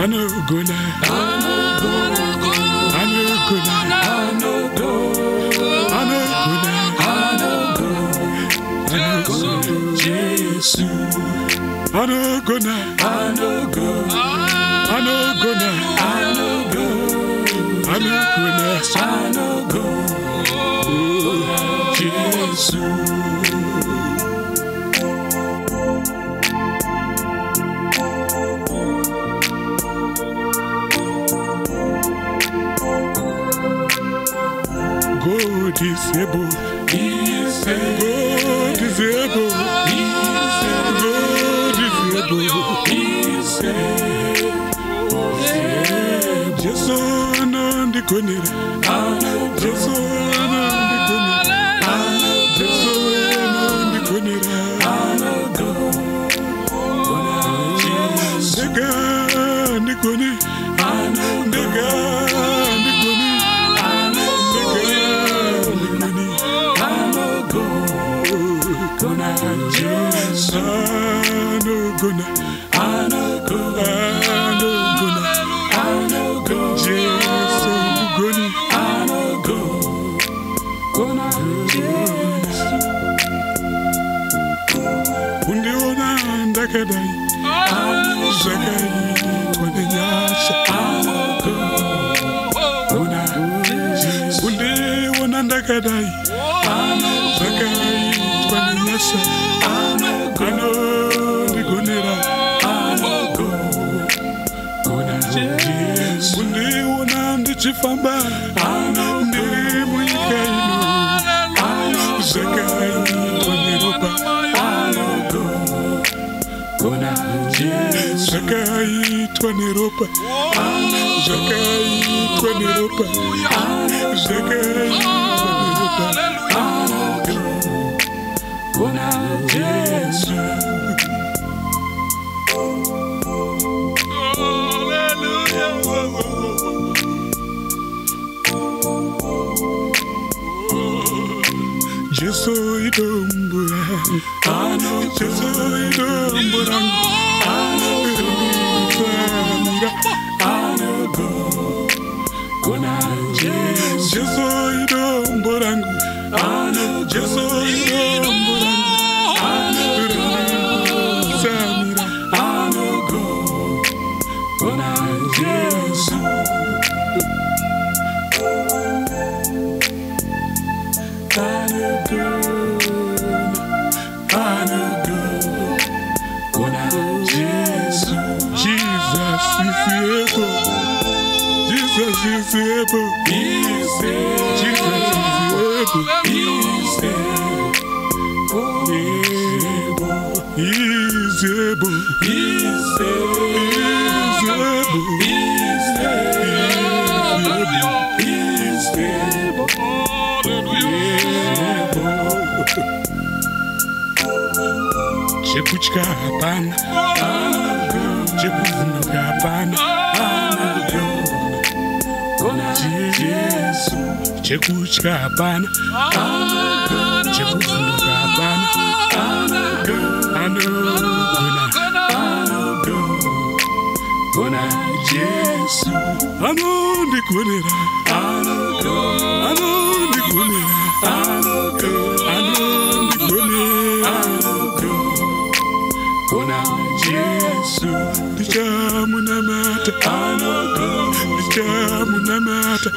Anogona, Jesu, Anogona, Jesu. God is able. God is able. God is able. Jesu anandi konira. Jesu anandi konira. Jesu anandi konira. Dega andi koni. Dega andi koni. Chifamba, ndiri muikaino, zakai twaniropa, zakai twaniropa, zakai twaniropa, zakai twaniropa, Jesu. Jesu idombura, Jesu idombura, Anogona, Jesu idombura, Jesu idombura, Anogona, Jesu. Jesus is able. Jesus is Chekuchka hapana, chekuvunuka hapana, Jesu. Chekuchka hapana, chekuvunuka hapana, Anogona, Jesu. Anondikonera, Anondikonera, Anogona, Jesu. Dichamunamata, Dichamunamata,